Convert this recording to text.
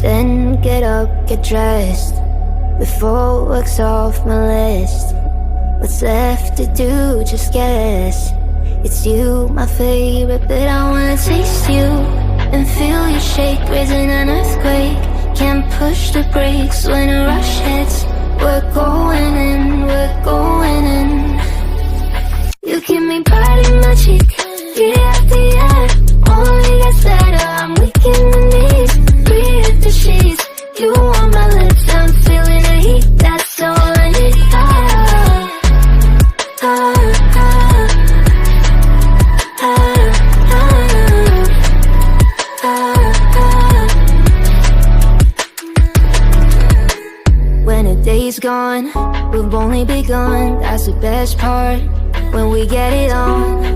Then get up, get dressed, before work's off my list. What's left to do, just guess. It's you, my favorite, but I wanna taste you and feel you shake, raising an earthquake. Can't push the brakes when a rush hits. We're going in, we're going in. You keep me biting my cheek, year after year. Only gets better, I'm weak in the knees. Breathe the sheets, you on my lips, I'm feeling the heat. That's all I need. When the day's gone, we've only begun. That's the best part, when we get it on.